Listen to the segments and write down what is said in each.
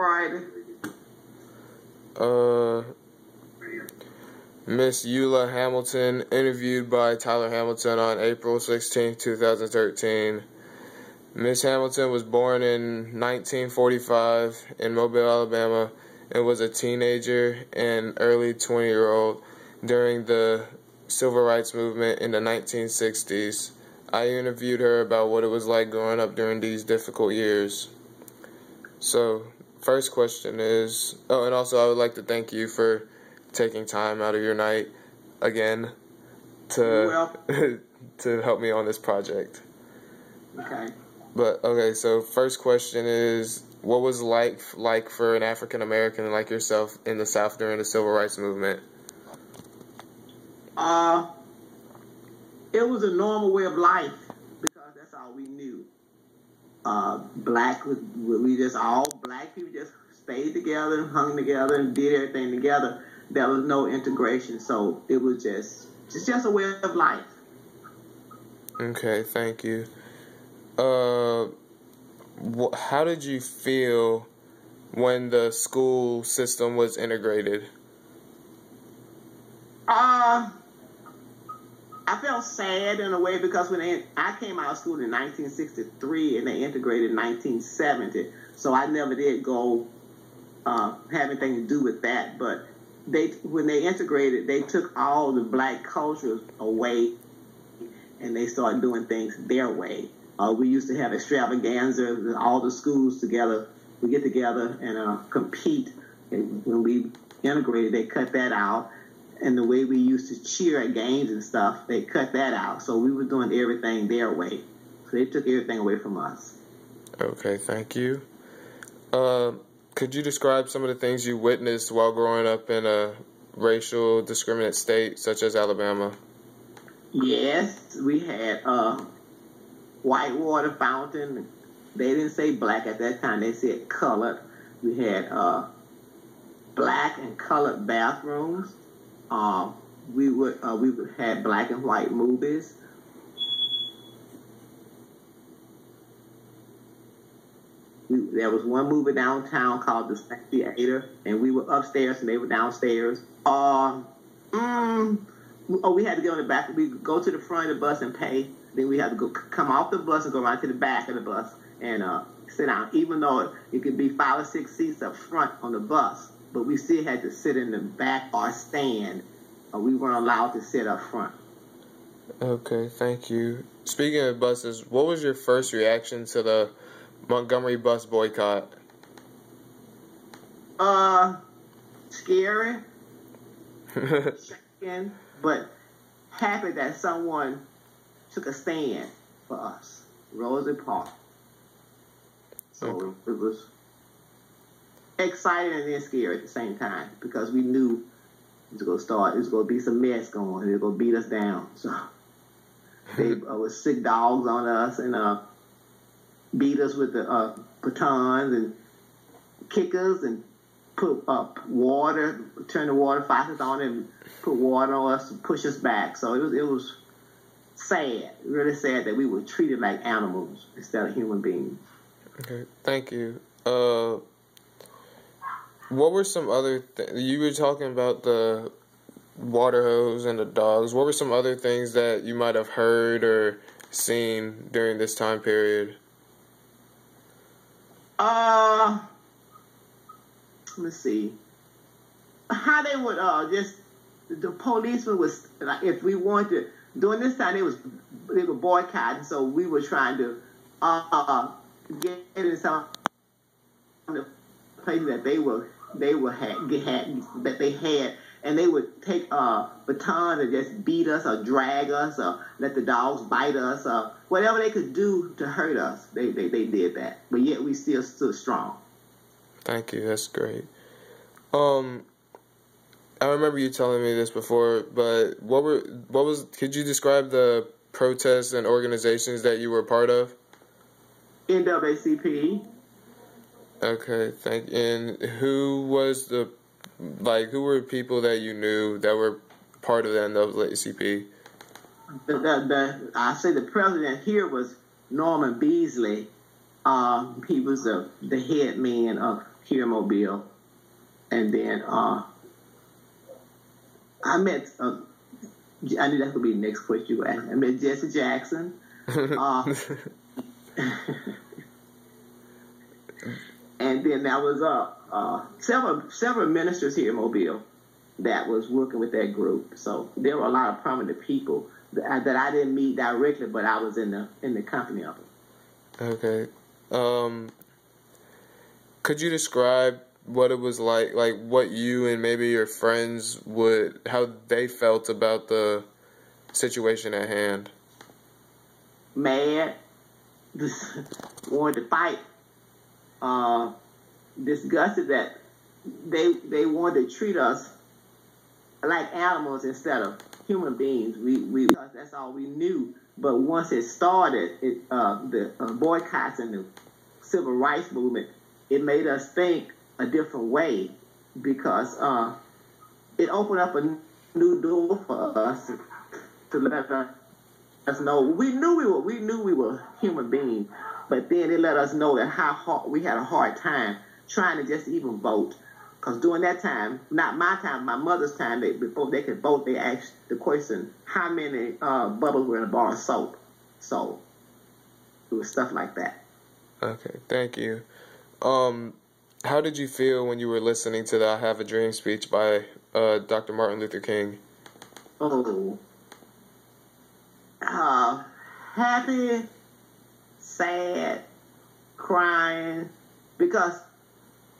righty. Miss Eula Hamilton, interviewed by Tyler Hamilton on April 16, 2013. Miss Hamilton was born in 1945 in Mobile, Alabama, and was a teenager and early 20-year-old during the Civil Rights Movement in the 1960s. I interviewed her about what it was like growing up during these difficult years. So, first question is, and also I would like to thank you for taking time out of your night again to to help me on this project. Okay. But okay, so first question is, what was like for an African American like yourself in the South during the Civil Rights Movement? It was a normal way of life because that's all we knew. Black people just stayed together, hung together, and did everything together. There was no integration, so it was just a way of life. Okay, thank you. How did you feel when the school system was integrated? I felt sad in a way because when I came out of school in 1963 and they integrated in 1970, so I never did go have anything to do with that. But when they integrated, they took all the black cultures away and they started doing things their way. We used to have extravaganza, all the schools together. We get together and compete. And when we integrated, they cut that out. And the way we used to cheer at games and stuff, they cut that out. So we were doing everything their way. So they took everything away from us. Okay, thank you. Could you describe some of the things you witnessed while growing up in a racial discriminate state such as Alabama? Yes, we had white water fountain. They didn't say black at that time. They said colored. We had black and colored bathrooms. We would had black and white movies. There was one movie downtown called the Theater, and we were upstairs and they were downstairs. We had to go in the back. We go to the front of the bus and pay. Then we had to come off the bus and go right to the back of the bus and sit down. Even though it could be 5 or 6 seats up front on the bus, but we still had to sit in the back or stand. We weren't allowed to sit up front. Okay, thank you. Speaking of buses, what was your first reaction to the Montgomery bus boycott? Scary, shaken, but happy that someone took a stand for us. Rosa Parks. So it was exciting and then scary at the same time because we knew it was going to start. It was going to be some mess going. They were going to beat us down. So they was sick dogs on us and beat us with the batons and kick us and put water, turn the water faucets on and put water on us and push us back. So it was sad, really sad that we were treated like animals instead of human beings. Okay, thank you. What were some other you were talking about the water hose and the dogs. What were some other things that you might have heard or seen during this time period? Let's see. How they would just the policeman was like, if we wanted to, during this time they were boycotting, so we were trying to get in some of the places that they had, and they would take batons and just beat us or drag us or let the dogs bite us or whatever they could do to hurt us. They did that, but yet we still stood strong. Thank you. That's great. I remember you telling me this before, but could you describe the protests and organizations that you were a part of? NAACP. Okay, and who were people that you knew that were part of the NAACP? I say the president here was Norman Beasley, He was the head man of Here Mobile. And then I met, I knew that would be the next question you asked. I met Jesse Jackson. And then there was several ministers here in Mobile that was working with that group. So there were a lot of prominent people that I didn't meet directly, but I was in the company of them. Okay. Could you describe what it was like what you and maybe your friends how they felt about the situation at hand? Mad, wanted to fight, disgusted that they wanted to treat us like animals instead of human beings. We that's all we knew. But once it started, the boycotts and the civil rights movement, it made us think a different way, because it opened up a new door for us to let us know we knew we were human beings, but then it let us know that how hard we had a hard time trying to just even vote. Because during that time, not my time, my mother's time, before they could vote, they asked the question, how many bubbles were in a bar of soap? So it was stuff like that. Okay, thank you. How did you feel when you were listening to the I Have a Dream speech by Dr. Martin Luther King? Oh, happy, sad, crying, because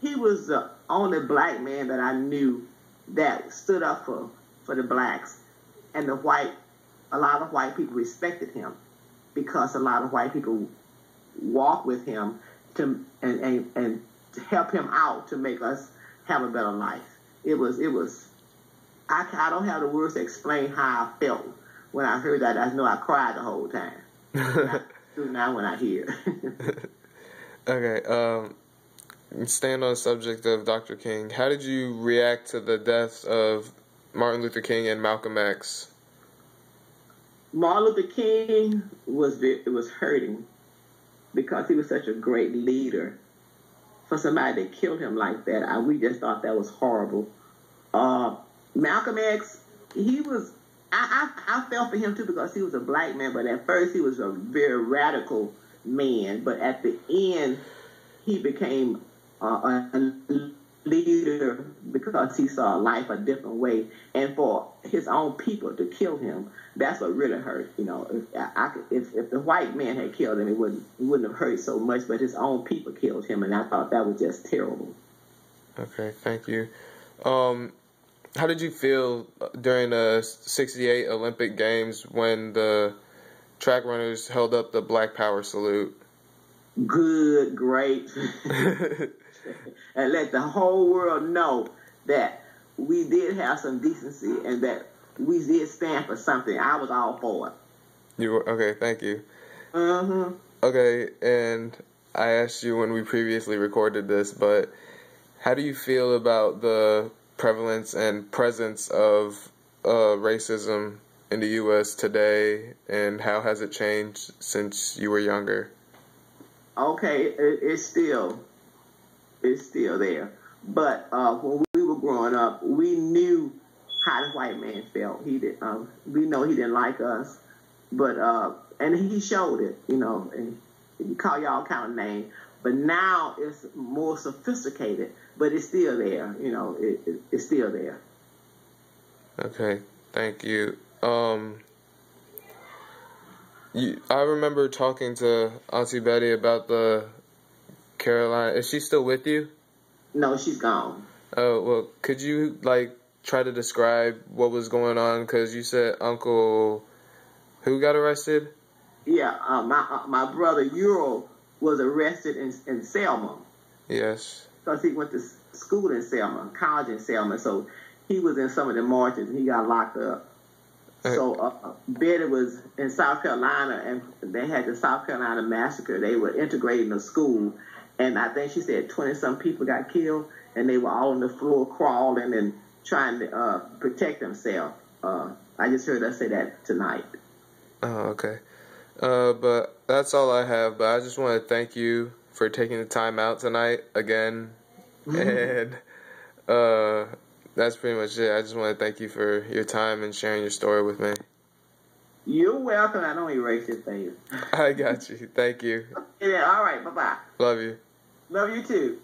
he was the only black man that I knew that stood up for the blacks, and a lot of white people respected him, because a lot of white people walked with him and to help him out to make us have a better life. It was. I don't have the words to explain how I felt when I heard that. I know I cried the whole time. I do now when I hear. Okay. Staying on the subject of Dr. King, how did you react to the deaths of Martin Luther King and Malcolm X? Martin Luther King was hurting, because he was such a great leader. For somebody that killed him like that, we just thought that was horrible. Malcolm X, I felt for him too, because he was a black man, but at first he was a very radical man, but at the end he became a leader because he saw life a different way, and for his own people to kill him, that's what really hurt. You know, if the white man had killed him, it wouldn't have hurt so much, but his own people killed him, and I thought that was just terrible. Okay, thank you. How did you feel during the '68 Olympic Games when the track runners held up the Black Power salute? Good, great. And let the whole world know that we did have some decency and that we did stand for something. I was all for it. You were, okay, thank you. Mm-hmm. Okay, and I asked you when we previously recorded this, but how do you feel about the prevalence and presence of racism in the U.S. today, and how has it changed since you were younger? Okay, it's still there. But when we were growing up, we knew how the white man felt. We know he didn't like us, but and he showed it, you know, and he called y'all kind of names. But now it's more sophisticated, but it's still there. You know, it's still there. Okay, thank you. I remember talking to Auntie Betty about the Carolina. Is she still with you? No, she's gone. Oh, well, could you, try to describe what was going on? Because you said Uncle... Who got arrested? Yeah, my brother Eula was arrested in Selma. Yes. Because he went to school in Selma, college in Selma. So he was in some of the marches and he got locked up. So Betty was in South Carolina, and they had the South Carolina massacre. They were integrating the school, and I think she said 20-some people got killed, and they were all on the floor crawling and trying to protect themselves. I just heard her say that tonight. Oh, okay. But that's all I have. But I just want to thank you for taking the time out tonight again. And that's pretty much it. I just want to thank you for your time and sharing your story with me. You're welcome. I don't erase your face. I got you. Thank you. Yeah, all right. Bye-bye. Love you. Love you too.